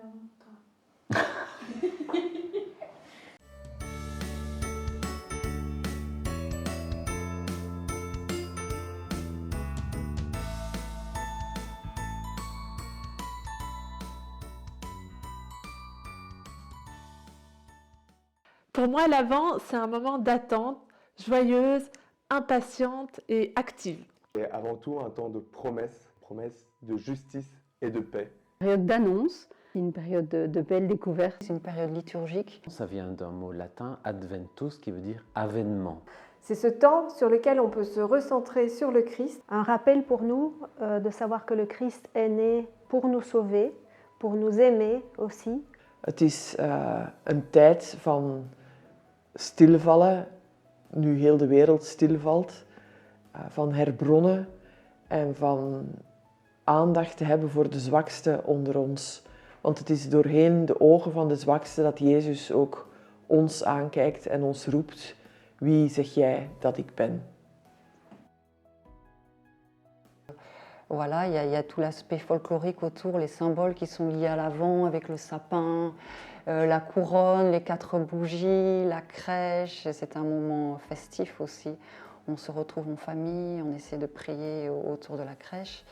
avant, toi. Pour moi, l'Avent, c'est un moment d'attente, joyeuse, impatiente et active. Et avant tout un temps de promesse, promesse de justice et de paix. Période d'annonce, une période de belle découverte. C'est une période liturgique. Ça vient d'un mot latin, adventus, qui veut dire avènement. C'est ce temps sur lequel on peut se recentrer sur le Christ. Un rappel pour nous de savoir que le Christ est né pour nous sauver, pour nous aimer aussi. Het is een tijd van stilvallen, nu heel de wereld stilvalt, van herbronnen en van aandacht te hebben voor de zwakste onder ons. Want het is doorheen de ogen van de zwakste dat Jezus ook ons aankijkt en ons roept. Wie zeg jij dat ik ben? Voilà, il y a tout l'aspect folklorique autour, les symboles qui sont liés à l'Avent avec le sapin, la couronne, les 4 bougies, la crèche. C'est un moment festif aussi. On se retrouve en famille, on essaie de prier autour de la crèche.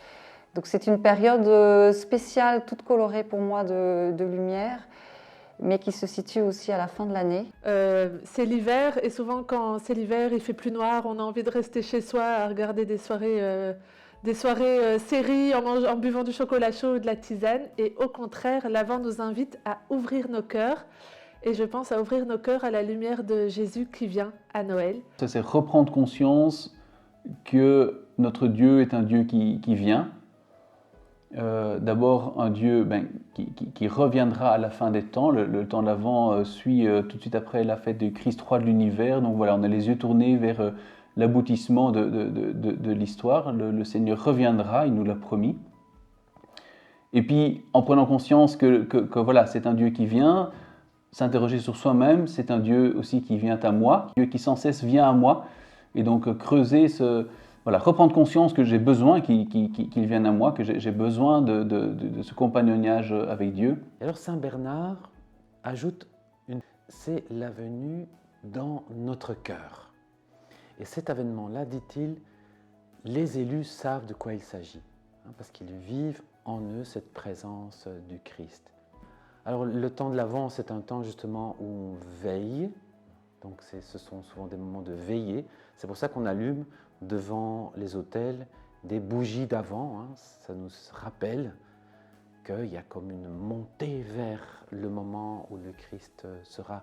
Donc c'est une période spéciale, toute colorée pour moi de lumière, mais qui se situe aussi à la fin de l'année. C'est l'hiver et souvent quand c'est l'hiver, il fait plus noir, on a envie de rester chez soi à regarder des soirées séries en buvant du chocolat chaud ou de la tisane. Et au contraire, l'Avent nous invite à ouvrir nos cœurs. Et je pense à ouvrir nos cœurs à la lumière de Jésus qui vient à Noël. C'est reprendre conscience que notre Dieu est un Dieu qui vient. D'abord un Dieu qui reviendra à la fin des temps. Le temps de l'Avent suit tout de suite après la fête du Christ roi de l'univers. Donc voilà, on a les yeux tournés vers l'aboutissement de l'histoire. Le Seigneur reviendra, il nous l'a promis. Et puis en prenant conscience que voilà, c'est un Dieu qui vient, s'interroger sur soi-même, c'est un Dieu aussi qui vient à moi, Dieu qui sans cesse vient à moi. Et donc creuser voilà, reprendre conscience que j'ai besoin qu'il vienne à moi, que j'ai besoin de ce compagnonnage avec Dieu. Et alors Saint Bernard ajoute, c'est la venue dans notre cœur. Et cet avènement-là, dit-il, les élus savent de quoi il s'agit, parce qu'ils vivent en eux cette présence du Christ. Alors le temps de l'Avent, c'est un temps justement où on veille, donc ce sont souvent des moments de veillée. C'est pour ça qu'on allume devant les autels des bougies d'Avent. Ça nous rappelle qu'il y a comme une montée vers le moment où le Christ sera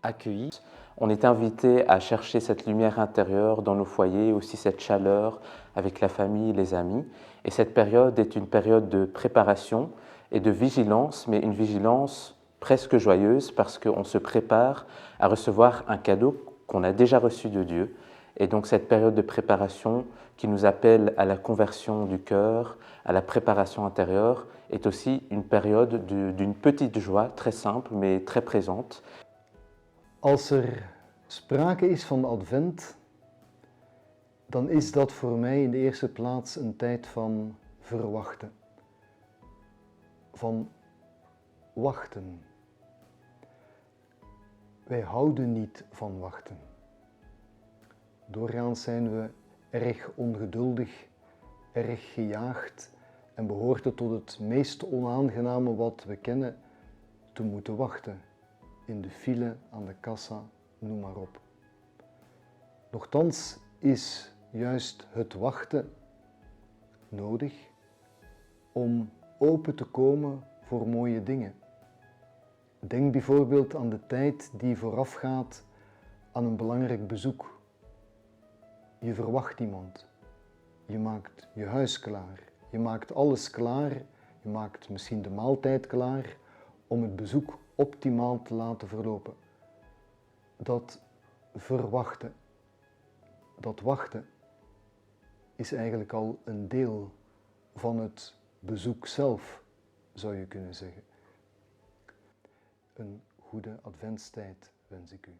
accueilli. On est invité à chercher cette lumière intérieure dans nos foyers, aussi cette chaleur avec la famille, les amis. Et cette période est une période de préparation et de vigilance, mais une vigilance presque joyeuse parce qu'on se prépare à recevoir un cadeau qu'on a déjà reçu de Dieu. Et donc cette période de préparation qui nous appelle à la conversion du cœur, à la préparation intérieure, est aussi une période d'une petite joie, très simple mais très présente. Als sprake is van Advent, dan is dat voor mij in de eerste plaats een tijd van verwachten. Van wachten. Wij houden niet van wachten. Doorgaans zijn we erg ongeduldig, erg gejaagd en behoort het tot het meest onaangename wat we kennen, te moeten wachten. In de file, aan de kassa, noem maar op. Nochtans is juist het wachten nodig om open te komen voor mooie dingen. Denk bijvoorbeeld aan de tijd die voorafgaat aan een belangrijk bezoek. Je verwacht iemand, je maakt je huis klaar, je maakt alles klaar, je maakt misschien de maaltijd klaar om het bezoek optimaal te laten verlopen. Dat verwachten, dat wachten, is eigenlijk al een deel van het bezoek zelf, zou je kunnen zeggen. Een goede adventstijd wens ik u.